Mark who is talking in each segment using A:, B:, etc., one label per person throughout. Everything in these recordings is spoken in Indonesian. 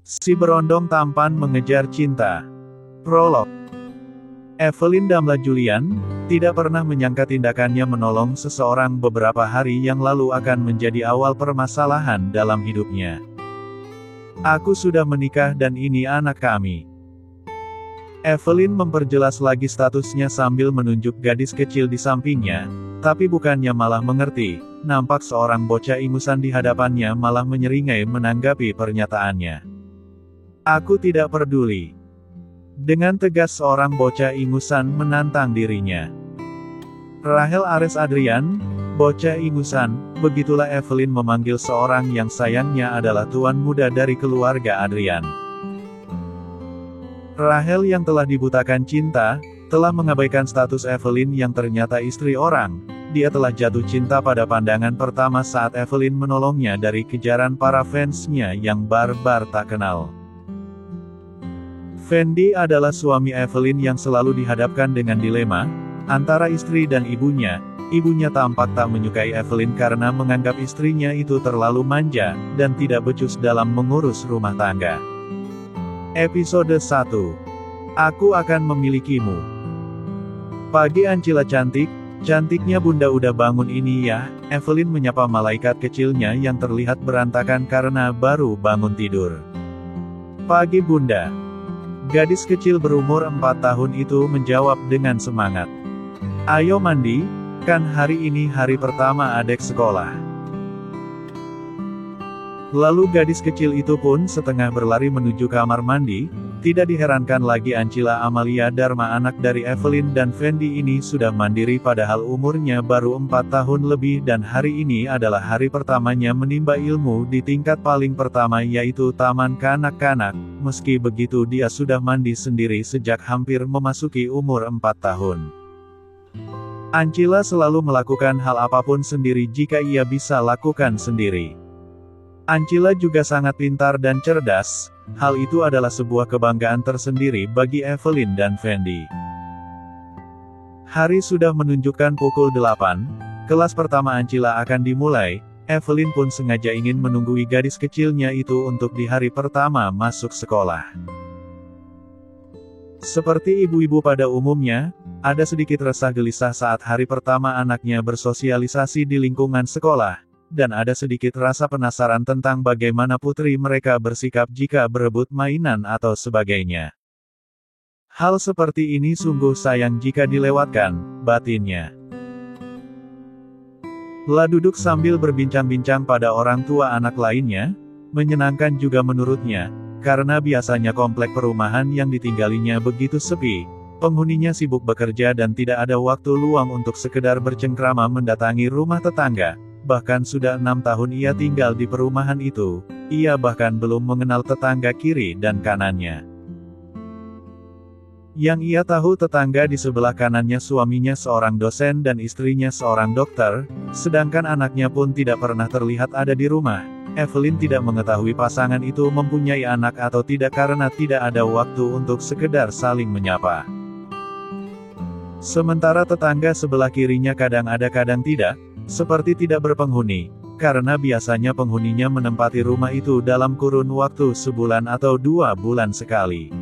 A: Si berondong tampan mengejar cinta. Prolog. Evelyn Damla Julian tidak pernah menyangka tindakannya menolong seseorang beberapa hari yang lalu akan menjadi awal permasalahan dalam hidupnya. Aku sudah menikah dan ini anak kami. Evelyn memperjelas lagi statusnya sambil menunjuk gadis kecil di sampingnya, tapi bukannya malah mengerti, nampak seorang bocah ingusan di hadapannya malah menyeringai menanggapi pernyataannya. Aku tidak peduli. Dengan tegas seorang bocah ingusan menantang dirinya. Rahel Ares Adrian, bocah ingusan, begitulah Evelyn memanggil seorang yang sayangnya adalah tuan muda dari keluarga Adrian. Rahel yang telah dibutakan cinta, telah mengabaikan status Evelyn yang ternyata istri orang. Dia telah jatuh cinta pada pandangan pertama saat Evelyn menolongnya dari kejaran para fansnya yang barbar tak kenal. Fendi adalah suami Evelyn yang selalu dihadapkan dengan dilema antara istri dan ibunya. Ibunya tampak tak menyukai Evelyn karena menganggap istrinya itu terlalu manja dan tidak becus dalam mengurus rumah tangga. Episode 1. Aku akan memilikimu. Pagi Ancila cantik, cantiknya bunda udah bangun ini ya? Evelyn menyapa malaikat kecilnya yang terlihat berantakan karena baru bangun tidur. Pagi bunda. Gadis kecil berumur 4 tahun itu menjawab dengan semangat. Ayo mandi, kan hari ini hari pertama adek sekolah. Lalu gadis kecil itu pun setengah berlari menuju kamar mandi. Tidak diherankan lagi Ancila Amalia Dharma anak dari Evelyn dan Fendi ini sudah mandiri padahal umurnya baru 4 tahun lebih dan hari ini adalah hari pertamanya menimba ilmu di tingkat paling pertama yaitu taman kanak-kanak. Meski begitu dia sudah mandi sendiri sejak hampir memasuki umur 4 tahun. Ancila selalu melakukan hal apapun sendiri jika ia bisa lakukan sendiri. Ancila juga sangat pintar dan cerdas, hal itu adalah sebuah kebanggaan tersendiri bagi Evelyn dan Fendi. Hari sudah menunjukkan pukul 8, kelas pertama Ancila akan dimulai. Evelyn pun sengaja ingin menunggui gadis kecilnya itu untuk di hari pertama masuk sekolah. Seperti ibu-ibu pada umumnya, ada sedikit resah gelisah saat hari pertama anaknya bersosialisasi di lingkungan sekolah. Dan ada sedikit rasa penasaran tentang bagaimana putri mereka bersikap jika berebut mainan atau sebagainya. Hal seperti ini sungguh sayang jika dilewatkan, batinnya. La duduk sambil berbincang-bincang pada orang tua anak lainnya, menyenangkan juga menurutnya, karena biasanya komplek perumahan yang ditinggalinya begitu sepi, penghuninya sibuk bekerja dan tidak ada waktu luang untuk sekedar bercengkrama mendatangi rumah tetangga. Bahkan sudah 6 tahun ia tinggal di perumahan itu, ia bahkan belum mengenal tetangga kiri dan kanannya. Yang ia tahu tetangga di sebelah kanannya suaminya seorang dosen dan istrinya seorang dokter, sedangkan anaknya pun tidak pernah terlihat ada di rumah. Evelyn tidak mengetahui pasangan itu mempunyai anak atau tidak karena tidak ada waktu untuk sekedar saling menyapa. Sementara tetangga sebelah kirinya kadang ada kadang tidak, seperti tidak berpenghuni, karena biasanya penghuninya menempati rumah itu dalam kurun waktu sebulan atau 2 bulan sekali.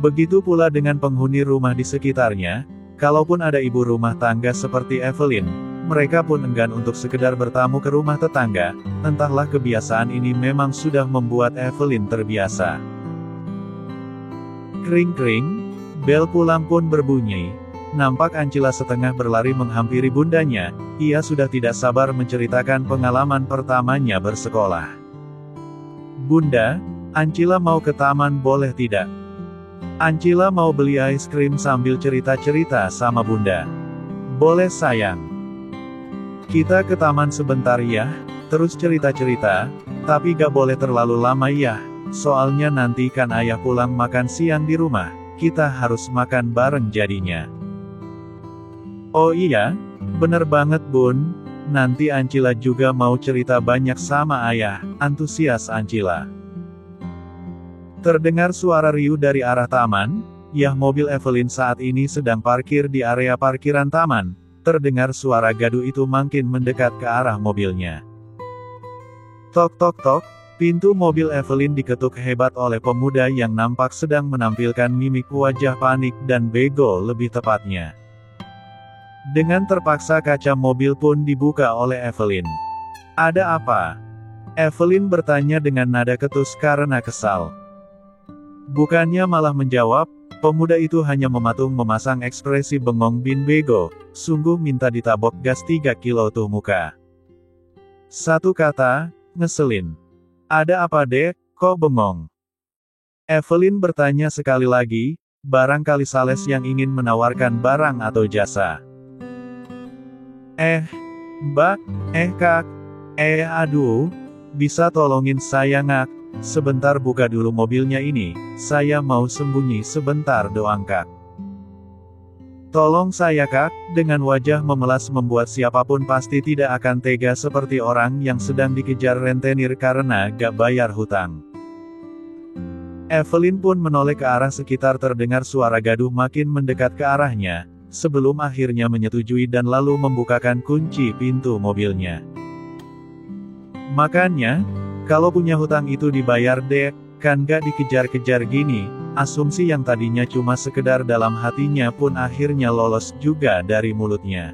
A: Begitu pula dengan penghuni rumah di sekitarnya, kalaupun ada ibu rumah tangga seperti Evelyn, mereka pun enggan untuk sekedar bertamu ke rumah tetangga, entahlah kebiasaan ini memang sudah membuat Evelyn terbiasa. Kring-kring, bel pulang pun berbunyi. Nampak Ancila setengah berlari menghampiri bundanya, ia sudah tidak sabar menceritakan pengalaman pertamanya bersekolah. Bunda, Ancila mau ke taman boleh tidak? Ancila mau beli es krim sambil cerita-cerita sama bunda. Boleh sayang. Kita ke taman sebentar ya, terus cerita-cerita, tapi gak boleh terlalu lama ya, soalnya nanti kan ayah pulang makan siang di rumah, kita harus makan bareng jadinya. Oh iya, bener banget bun, nanti Ancila juga mau cerita banyak sama ayah, antusias Ancila. Terdengar suara riuh dari arah taman, yah mobil Evelyn saat ini sedang parkir di area parkiran taman, terdengar suara gaduh itu makin mendekat ke arah mobilnya. Tok tok tok, Pintu mobil Evelyn diketuk hebat oleh pemuda yang nampak sedang menampilkan mimik wajah panik dan bego lebih tepatnya. Dengan terpaksa kaca mobil pun dibuka oleh Evelyn. "Ada apa?" Evelyn bertanya dengan nada ketus karena kesal. Bukannya malah menjawab, pemuda itu hanya mematung memasang ekspresi bengong bin bego, sungguh minta ditabok gas 3 kilo tuh muka. Satu kata, ngeselin. "Ada apa dek, kok bengong?" Evelyn bertanya sekali lagi, barangkali Sales yang ingin menawarkan barang atau jasa. Mbak, kak, aduh, bisa tolongin saya ngak, sebentar buka dulu mobilnya ini, saya mau sembunyi sebentar doang kak. "Tolong saya kak," dengan wajah memelas membuat siapapun pasti tidak akan tega seperti orang yang sedang dikejar rentenir karena gak bayar hutang. Evelyn pun menoleh ke arah sekitar terdengar suara gaduh makin mendekat ke arahnya, sebelum akhirnya menyetujui dan lalu membukakan kunci pintu mobilnya. "Makanya, kalau punya hutang itu dibayar dek, kan gak dikejar-kejar gini." Asumsi yang tadinya cuma sekedar dalam hatinya pun akhirnya lolos juga dari mulutnya.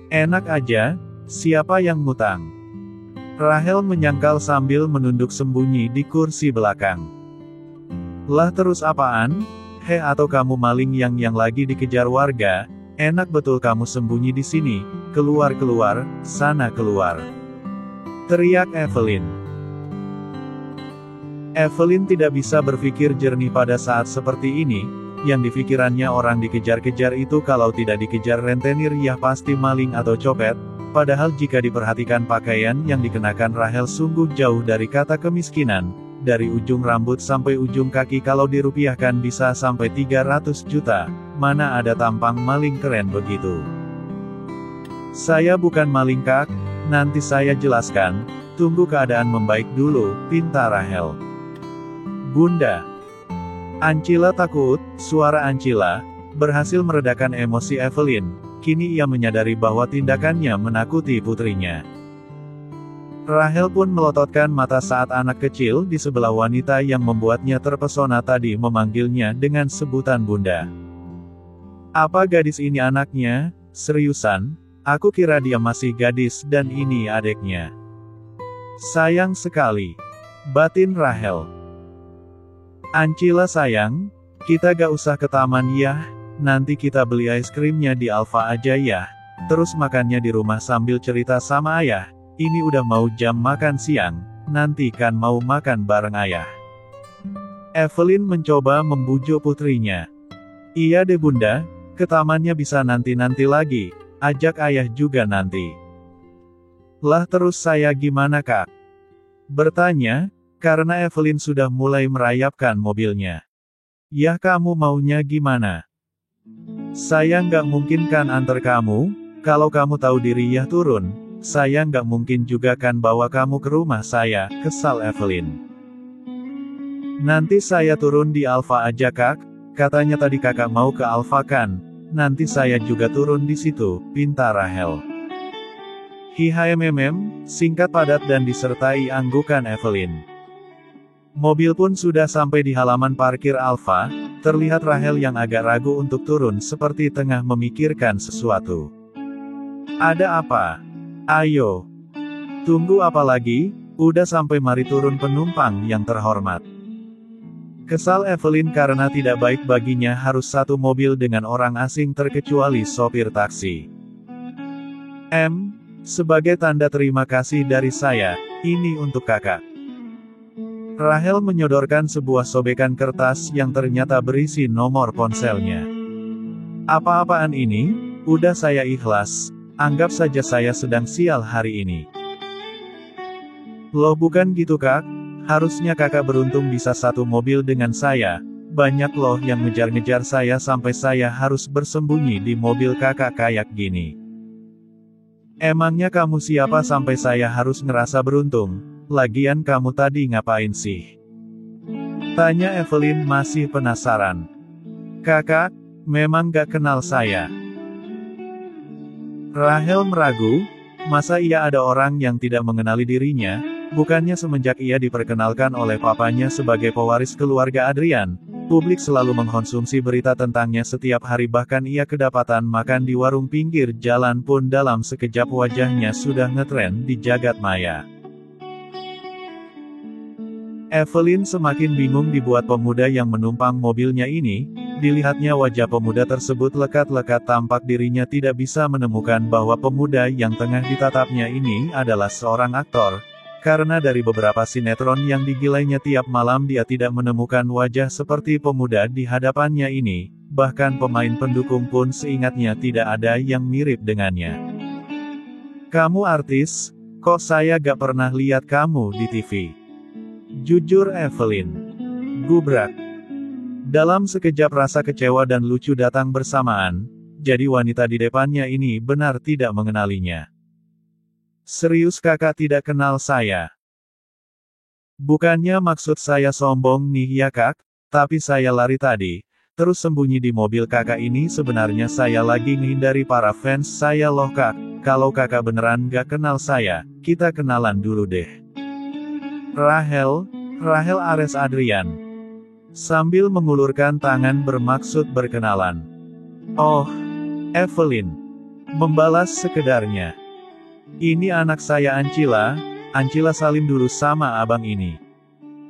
A: "Enak aja, siapa yang ngutang?" Rahel menyangkal sambil menunduk sembunyi di kursi belakang. "Lah terus apaan? Atau kamu maling yang lagi dikejar warga? Enak betul kamu sembunyi di sini, keluar, sana keluar!" teriak Evelyn. Evelyn tidak bisa berpikir jernih pada saat seperti ini, yang dipikirannya orang dikejar-kejar itu kalau tidak dikejar rentenir ya pasti maling atau copet, padahal jika diperhatikan pakaian yang dikenakan Rahel sungguh jauh dari kata kemiskinan, dari ujung rambut sampai ujung kaki kalau dirupiahkan bisa sampai 300 juta, mana ada tampang maling keren begitu. "Saya bukan maling kak, nanti saya jelaskan, tunggu keadaan membaik dulu," pinta Rahel. "Bunda." Ancila takut, suara Ancila, berhasil meredakan emosi Evelyn, kini ia menyadari bahwa tindakannya menakuti putrinya. Rahel pun melototkan mata saat anak kecil di sebelah wanita yang membuatnya terpesona tadi memanggilnya dengan sebutan bunda. "Apa gadis ini anaknya? Seriusan? Aku kira dia masih gadis dan ini adeknya. Sayang sekali," batin Rahel. "Ancila sayang, kita gak usah ke taman ya, nanti kita beli es krimnya di Alfa aja ya, terus makannya di rumah sambil cerita sama ayah, ini udah mau jam makan siang, nanti kan mau makan bareng ayah." Evelyn mencoba membujuk putrinya. "Iya deh bunda, ke tamannya bisa nanti-nanti lagi, ajak ayah juga nanti." "Lah terus saya gimana kak?" bertanya, karena Evelyn sudah mulai merayapkan mobilnya. "Ya kamu maunya gimana? Saya nggak mungkin kan antar kamu, kalau kamu tahu diri ya turun, saya nggak mungkin juga kan bawa kamu ke rumah saya," kesal Evelyn. "Nanti saya turun di Alfa aja kak, katanya tadi kakak mau ke Alfa kan, nanti saya juga turun di situ," pinta Rahel. Singkat padat dan disertai anggukan Evelyn. Mobil pun sudah sampai di halaman parkir Alfa, terlihat Rahel yang agak ragu untuk turun seperti tengah memikirkan sesuatu. "Ada apa? Ayo. Tunggu apa lagi? Udah sampai mari turun penumpang yang terhormat." Kesal Evelyn karena tidak baik baginya harus satu mobil dengan orang asing terkecuali sopir taksi. Sebagai tanda terima kasih dari saya, ini untuk kakak." Rahel menyodorkan sebuah sobekan kertas yang ternyata berisi nomor ponselnya. "Apa-apaan ini? Udah saya ikhlas, anggap saja saya sedang sial hari ini." "Loh bukan gitu kak, harusnya kakak beruntung bisa satu mobil dengan saya, banyak loh yang ngejar-ngejar saya sampai saya harus bersembunyi di mobil kakak kayak gini." "Emangnya kamu siapa sampai saya harus ngerasa beruntung? Lagian kamu tadi ngapain sih?" tanya Evelyn masih penasaran. "Kakak, memang gak kenal saya." Rahel meragu, masa iya ada orang yang tidak mengenali dirinya, Bukannya semenjak ia diperkenalkan oleh papanya sebagai pewaris keluarga Adrian, publik selalu mengkonsumsi berita tentangnya setiap hari, bahkan ia kedapatan makan di warung pinggir jalan pun dalam sekejap wajahnya sudah ngetren di jagat maya. Evelyn semakin bingung dibuat pemuda yang menumpang mobilnya ini. Dilihatnya wajah pemuda tersebut lekat-lekat, tampak dirinya tidak bisa menemukan bahwa pemuda yang tengah ditatapnya ini adalah seorang aktor. Karena dari beberapa sinetron yang digilainya tiap malam dia tidak menemukan wajah seperti pemuda di hadapannya ini, bahkan pemain pendukung pun seingatnya tidak ada yang mirip dengannya. "Kamu artis, kok saya gak pernah lihat kamu di TV?" jujur Evelyn. Gubrak. Dalam sekejap rasa kecewa dan lucu datang bersamaan, jadi wanita di depannya ini benar tidak mengenalinya. "Serius kakak tidak kenal saya?" "Bukannya maksud saya sombong nih ya kak, tapi saya lari tadi, terus sembunyi di mobil kakak ini. Sebenarnya saya lagi menghindari para fans saya loh kak. Kalau kakak beneran gak kenal saya, kita kenalan dulu deh." Rahel Ares Adrian. Sambil mengulurkan tangan bermaksud berkenalan. "Oh, Evelyn. Membalas sekedarnya. Ini anak saya Ancila salim dulu sama abang ini."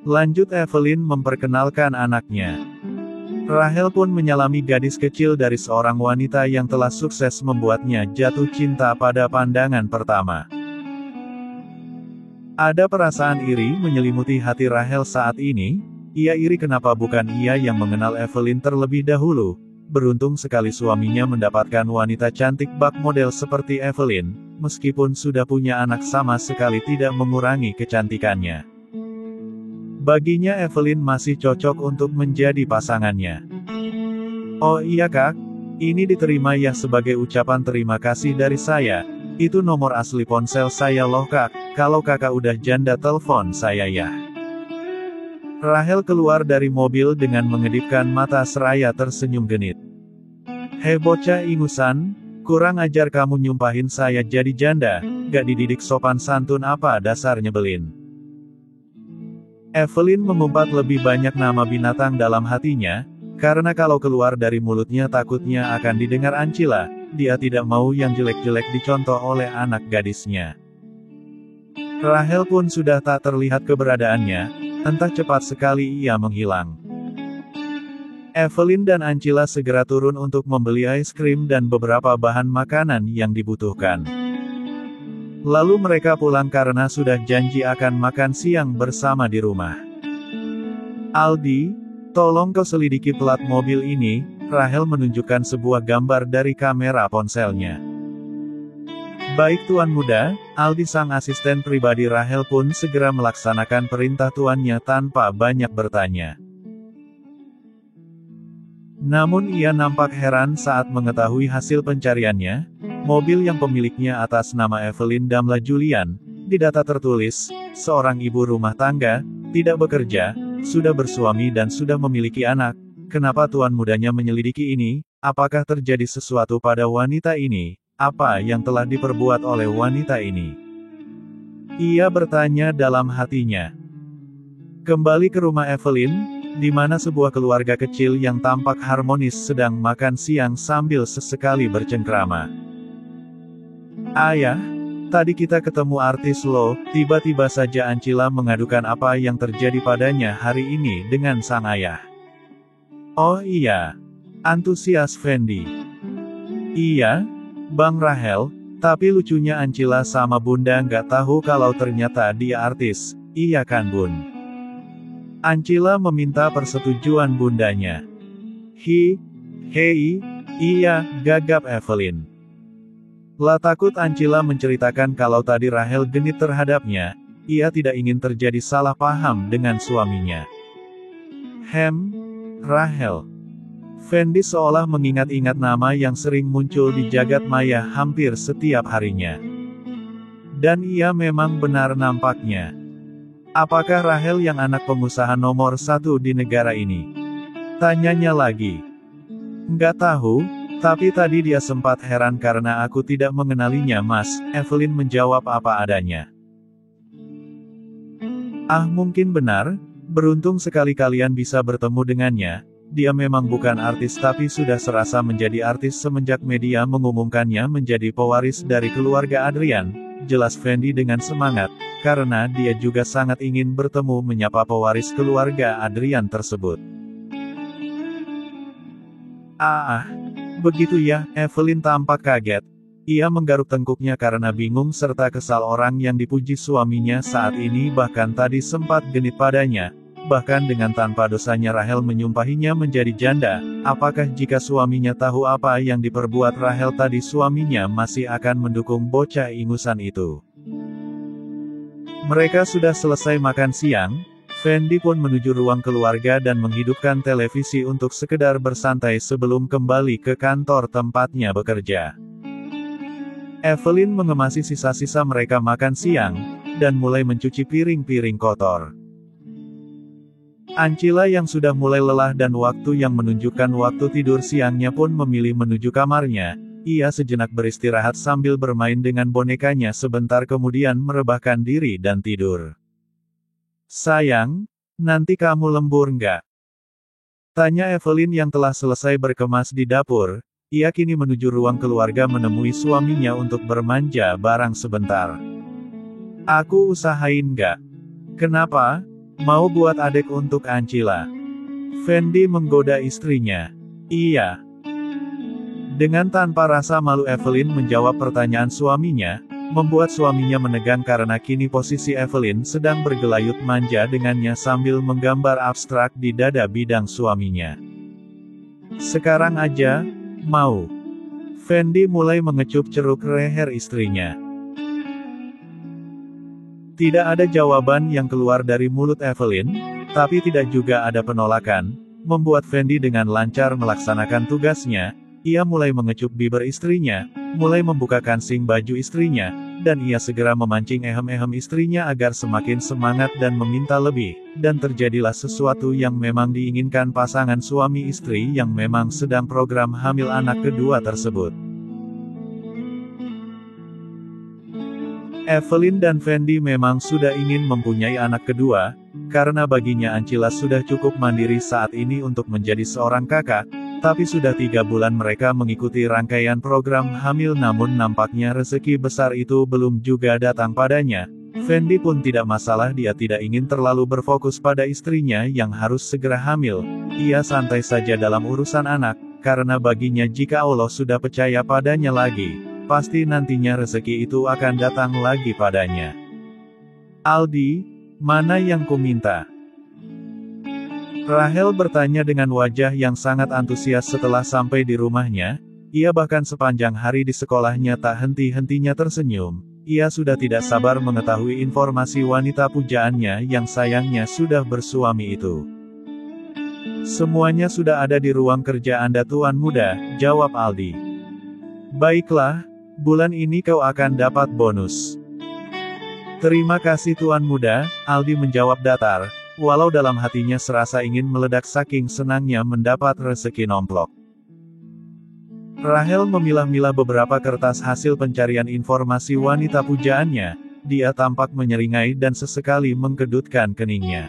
A: Lanjut Evelyn memperkenalkan anaknya. Rahel pun menyalami gadis kecil dari seorang wanita yang telah sukses membuatnya jatuh cinta pada pandangan pertama. Ada perasaan iri menyelimuti hati Rahel saat ini. Ia iri kenapa bukan ia yang mengenal Evelyn terlebih dahulu. Beruntung sekali suaminya mendapatkan wanita cantik bak model seperti Evelyn, meskipun sudah punya anak sama sekali tidak mengurangi kecantikannya. Baginya Evelyn masih cocok untuk menjadi pasangannya. "Oh iya kak, ini diterima ya sebagai ucapan terima kasih dari saya. Itu nomor asli ponsel saya loh kak, kalau kakak udah janda telepon saya ya." Rahel keluar dari mobil dengan mengedipkan mata seraya tersenyum genit. "Hei bocah ingusan, kurang ajar kamu nyumpahin saya jadi janda, gak dididik sopan santun apa dasar nyebelin." Evelyn mengumpat lebih banyak nama binatang dalam hatinya, karena kalau keluar dari mulutnya takutnya akan didengar Ancila, dia tidak mau yang jelek-jelek dicontoh oleh anak gadisnya. Rahel pun sudah tak terlihat keberadaannya. Entah cepat sekali ia menghilang. Evelyn dan Ancila segera turun untuk membeli es krim dan beberapa bahan makanan yang dibutuhkan. Lalu mereka pulang karena sudah janji akan makan siang bersama di rumah. "Aldi, tolong kau selidiki plat mobil ini." Rahel menunjukkan sebuah gambar dari kamera ponselnya. "Baik tuan muda." Aldi sang asisten pribadi Rahel pun segera melaksanakan perintah tuannya tanpa banyak bertanya. Namun ia nampak heran saat mengetahui hasil pencariannya. Mobil yang pemiliknya atas nama Evelyn Damla Julian, di data tertulis, seorang ibu rumah tangga, tidak bekerja, sudah bersuami dan sudah memiliki anak. Kenapa tuan mudanya menyelidiki ini? Apakah terjadi sesuatu pada wanita ini? Apa yang telah diperbuat oleh wanita ini? Ia bertanya dalam hatinya. Kembali ke rumah Evelyn, di mana sebuah keluarga kecil yang tampak harmonis sedang makan siang sambil sesekali bercengkrama. "Ayah, tadi kita ketemu artis loh." Tiba-tiba saja Ancila mengadukan apa yang terjadi padanya hari ini dengan sang ayah. "Oh iya," antusias Fendi. "Iya, Bang Rahel, tapi lucunya Ancila sama bunda nggak tahu kalau ternyata dia artis, iya kan bun?" Ancila meminta persetujuan bundanya. Hei, iya, gagap Evelyn. Lah takut Ancila menceritakan kalau tadi Rahel genit terhadapnya, ia tidak ingin terjadi salah paham dengan suaminya. Rahel. Fendi seolah mengingat-ingat nama yang sering muncul di jagat maya hampir setiap harinya. Dan ia memang benar nampaknya. Apakah Rahel yang anak pengusaha nomor 1 di negara ini? Tanyanya lagi. Nggak tahu, tapi tadi dia sempat heran karena aku tidak mengenalinya mas. Evelyn menjawab apa adanya. Ah, mungkin benar, beruntung sekali kalian bisa bertemu dengannya. Dia memang bukan artis tapi sudah serasa menjadi artis semenjak media mengumumkannya menjadi pewaris dari keluarga Adrian, jelas Fendi dengan semangat, karena dia juga sangat ingin bertemu menyapa pewaris keluarga Adrian tersebut. Begitu ya, Evelyn tampak kaget. Ia menggaruk tengkuknya karena bingung serta kesal orang yang dipuji suaminya saat ini bahkan tadi sempat genit padanya. Bahkan dengan tanpa dosanya Rahel menyumpahinya menjadi janda. Apakah jika suaminya tahu apa yang diperbuat Rahel tadi suaminya masih akan mendukung bocah ingusan itu? Mereka sudah selesai makan siang. Fendi pun menuju ruang keluarga dan menghidupkan televisi untuk sekedar bersantai sebelum kembali ke kantor tempatnya bekerja. Evelyn mengemasi sisa-sisa mereka makan siang, dan mulai mencuci piring-piring kotor. Ancila yang sudah mulai lelah dan waktu yang menunjukkan waktu tidur siangnya pun memilih menuju kamarnya. Ia sejenak beristirahat sambil bermain dengan bonekanya sebentar kemudian merebahkan diri dan tidur. Sayang, nanti kamu lembur nggak? Tanya Evelyn yang telah selesai berkemas di dapur. Ia kini menuju ruang keluarga menemui suaminya untuk bermanja barang sebentar. Aku usahain nggak? Kenapa? Mau buat adek untuk Ancila? Fendi menggoda istrinya. Iya. Dengan tanpa rasa malu Evelyn menjawab pertanyaan suaminya, membuat suaminya menegang karena kini posisi Evelyn sedang bergelayut manja dengannya sambil menggambar abstrak di dada bidang suaminya. Sekarang aja, mau? Fendi mulai mengecup ceruk leher istrinya. Tidak ada jawaban yang keluar dari mulut Evelyn, tapi tidak juga ada penolakan, membuat Fendi dengan lancar melaksanakan tugasnya. Ia mulai mengecup bibir istrinya, mulai membuka kancing baju istrinya, dan ia segera memancing ehem-ehem istrinya agar semakin semangat dan meminta lebih, dan terjadilah sesuatu yang memang diinginkan pasangan suami istri yang memang sedang program hamil anak kedua tersebut. Evelyn dan Fendi memang sudah ingin mempunyai anak kedua, karena baginya Ancila sudah cukup mandiri saat ini untuk menjadi seorang kakak, tapi sudah 3 bulan mereka mengikuti rangkaian program hamil namun nampaknya rezeki besar itu belum juga datang padanya. Fendi pun tidak masalah, dia tidak ingin terlalu berfokus pada istrinya yang harus segera hamil. Ia santai saja dalam urusan anak, karena baginya jika Allah sudah percaya padanya lagi, pasti nantinya rezeki itu akan datang lagi padanya. Aldi, mana yang kuminta? Rahel bertanya dengan wajah yang sangat antusias setelah sampai di rumahnya. Ia bahkan sepanjang hari di sekolahnya tak henti-hentinya tersenyum. Ia sudah tidak sabar mengetahui informasi wanita pujaannya yang sayangnya sudah bersuami itu. Semuanya sudah ada di ruang kerja Anda Tuan Muda, jawab Aldi. Baiklah, bulan ini kau akan dapat bonus. Terima kasih Tuan Muda, Aldi menjawab datar, walau dalam hatinya serasa ingin meledak saking senangnya mendapat rezeki nomplok. Rahel memilah-milah beberapa kertas hasil pencarian informasi wanita pujaannya. Dia tampak menyeringai dan sesekali mengkedutkan keningnya.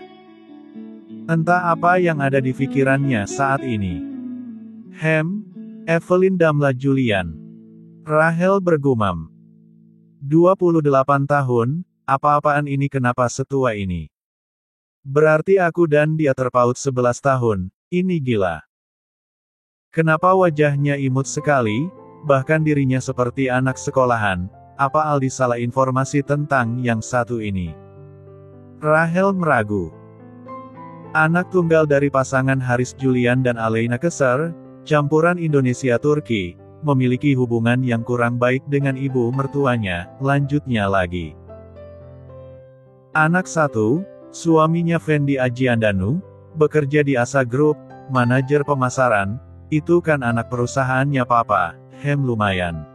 A: Entah apa yang ada di pikirannya saat ini. Evelyn Damla Julian. Rahel bergumam. 28 tahun, apa-apaan ini, kenapa setua ini? Berarti aku dan dia terpaut 11 tahun, ini gila. Kenapa wajahnya imut sekali, bahkan dirinya seperti anak sekolahan, apa Aldi salah informasi tentang yang satu ini? Rahel meragu. Anak tunggal dari pasangan Haris Julian dan Aleyna Keser, campuran Indonesia-Turki, memiliki hubungan yang kurang baik dengan ibu mertuanya, lanjutnya lagi. Anak satu, suaminya Fendi Ajiandanu, bekerja di Asa Group, manajer pemasaran, itu kan anak perusahaannya papa, lumayan.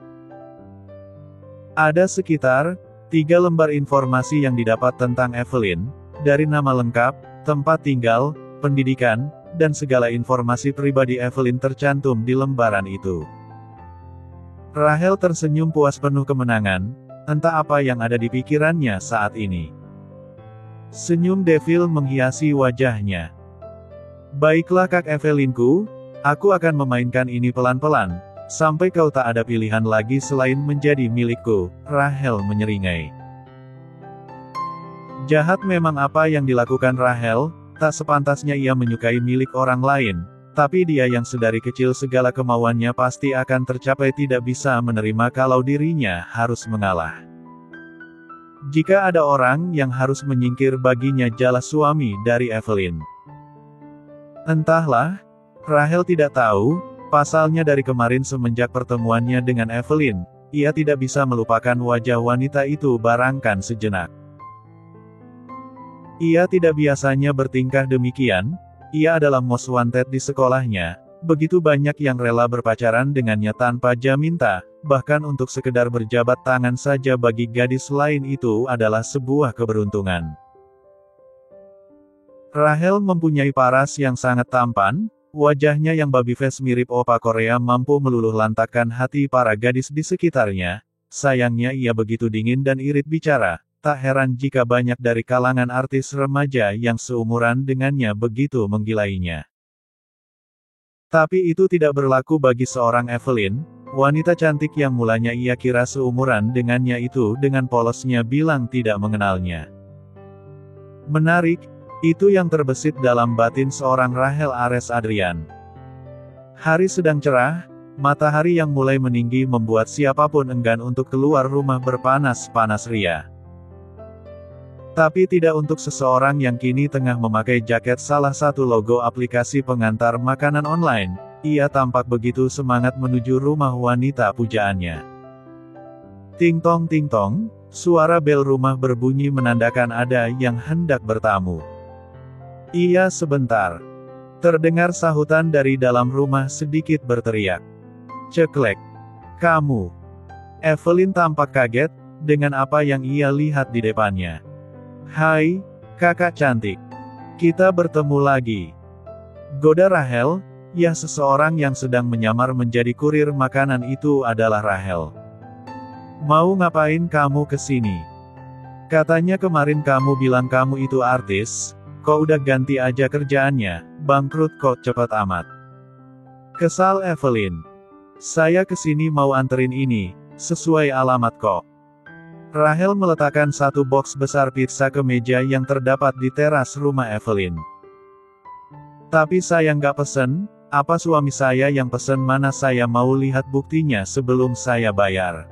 A: Ada sekitar 3 lembar informasi yang didapat tentang Evelyn, dari nama lengkap, tempat tinggal, pendidikan, dan segala informasi pribadi Evelyn tercantum di lembaran itu. Rahel tersenyum puas penuh kemenangan, entah apa yang ada di pikirannya saat ini. Senyum Devil menghiasi wajahnya. Baiklah Kak Evelynku, aku akan memainkan ini pelan-pelan, sampai kau tak ada pilihan lagi selain menjadi milikku, Rachel menyeringai. Jahat memang apa yang dilakukan Rachel, tak sepantasnya ia menyukai milik orang lain. Tapi dia yang sedari kecil segala kemauannya pasti akan tercapai, tidak bisa menerima kalau dirinya harus mengalah. Jika ada orang yang harus menyingkir baginya jala suami dari Evelyn. Entahlah, Rachel tidak tahu, pasalnya dari kemarin semenjak pertemuannya dengan Evelyn, ia tidak bisa melupakan wajah wanita itu barangkan sejenak. Ia tidak biasanya bertingkah demikian. Ia adalah most wanted di sekolahnya, begitu banyak yang rela berpacaran dengannya tanpa jaminta, bahkan untuk sekedar berjabat tangan saja bagi gadis lain itu adalah sebuah keberuntungan. Rachel mempunyai paras yang sangat tampan, wajahnya yang baby face mirip opa Korea mampu meluluh lantakkan hati para gadis di sekitarnya. Sayangnya ia begitu dingin dan irit bicara. Tak heran jika banyak dari kalangan artis remaja yang seumuran dengannya begitu menggilainya. Tapi itu tidak berlaku bagi seorang Evelyn, wanita cantik yang mulanya ia kira seumuran dengannya itu dengan polosnya bilang tidak mengenalnya. Menarik, itu yang terbesit dalam batin seorang Rachel Ares Adrian. Hari sedang cerah, matahari yang mulai meninggi membuat siapapun enggan untuk keluar rumah berpanas-panas ria. Tapi tidak untuk seseorang yang kini tengah memakai jaket salah satu logo aplikasi pengantar makanan online. Ia tampak begitu semangat menuju rumah wanita pujaannya. Ting tong, suara bel rumah berbunyi menandakan ada yang hendak bertamu. Iya sebentar. Terdengar sahutan dari dalam rumah sedikit berteriak. Ceklek. Kamu. Evelyn tampak kaget dengan apa yang ia lihat di depannya. Hai, kakak cantik. Kita bertemu lagi. Goda Rachel, ya seseorang yang sedang menyamar menjadi kurir makanan itu adalah Rachel. Mau ngapain kamu kesini? Katanya kemarin kamu bilang kamu itu artis, kok udah ganti aja kerjaannya, bangkrut kok cepet amat. Kesal Evelyn. Saya kesini mau anterin ini, sesuai alamat kok. Rachel meletakkan satu box besar pizza ke meja yang terdapat di teras rumah Evelyn. Tapi saya nggak pesen, apa suami saya yang pesen, mana saya mau lihat buktinya sebelum saya bayar.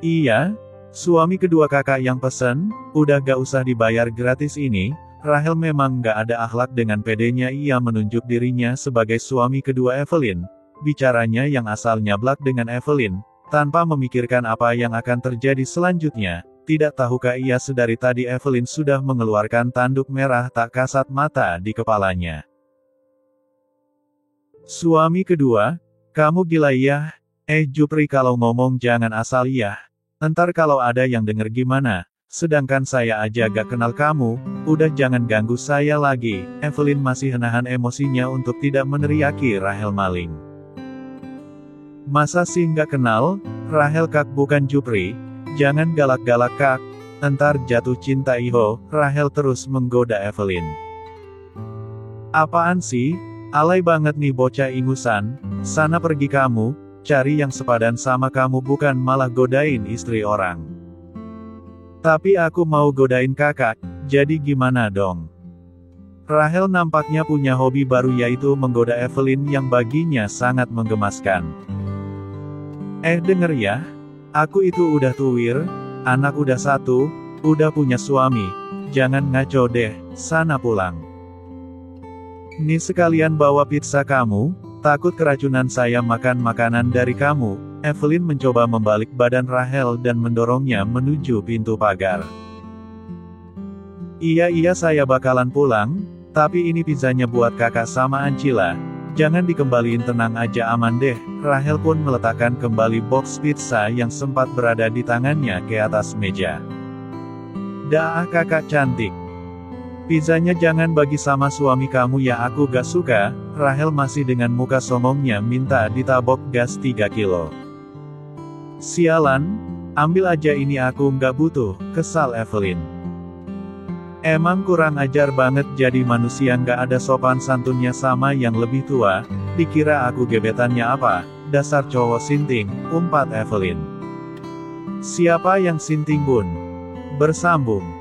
A: Iya, suami kedua kakak yang pesen, udah gak usah dibayar gratis ini. Rachel memang nggak ada akhlak, dengan pedenya ia menunjuk dirinya sebagai suami kedua Evelyn. Bicaranya yang asal nyablak dengan Evelyn. Tanpa memikirkan apa yang akan terjadi selanjutnya, tidak tahukah ia sedari tadi Evelyn sudah mengeluarkan tanduk merah tak kasat mata di kepalanya. Suami kedua, kamu gila ya? Jupri kalau ngomong jangan asal ya. Entar kalau ada yang denger gimana? Sedangkan saya aja gak kenal kamu, udah jangan ganggu saya lagi. Evelyn masih menahan emosinya untuk tidak meneriaki Rachel maling. Masa sih nggak kenal? Rachel kak bukan Jupri. Jangan galak-galak kak. Entar jatuh cinta iho. Rachel terus menggoda Evelyn. Apaan sih? Alay banget nih bocah ingusan. Sana pergi kamu. Cari yang sepadan sama kamu, bukan malah godain istri orang. Tapi aku mau godain kakak. Jadi gimana dong? Rachel nampaknya punya hobi baru, yaitu menggoda Evelyn yang baginya sangat menggemaskan. Denger ya, aku itu udah tuwir, anak udah satu, udah punya suami, jangan ngaco deh, sana pulang. Nih sekalian bawa pizza kamu, takut keracunan saya makan makanan dari kamu. Evelyn mencoba membalik badan Rachel dan mendorongnya menuju pintu pagar. Iya saya bakalan pulang, tapi ini pizzanya buat kakak sama Ancila. Jangan dikembaliin, tenang aja, aman deh. Rachel pun meletakkan kembali box pizza yang sempat berada di tangannya ke atas meja. Dah kakak cantik. Pizzanya jangan bagi sama suami kamu ya, aku gak suka. Rachel masih dengan muka songongnya minta ditabok gas 3 kilo. Sialan, Ambil aja ini, aku nggak butuh, kesal Evelyn. Emang kurang ajar banget jadi manusia, nggak ada sopan santunnya sama yang lebih tua, dikira aku gebetannya apa, dasar cowok sinting, umpat Evelyn. Siapa yang sinting bun? Bersambung.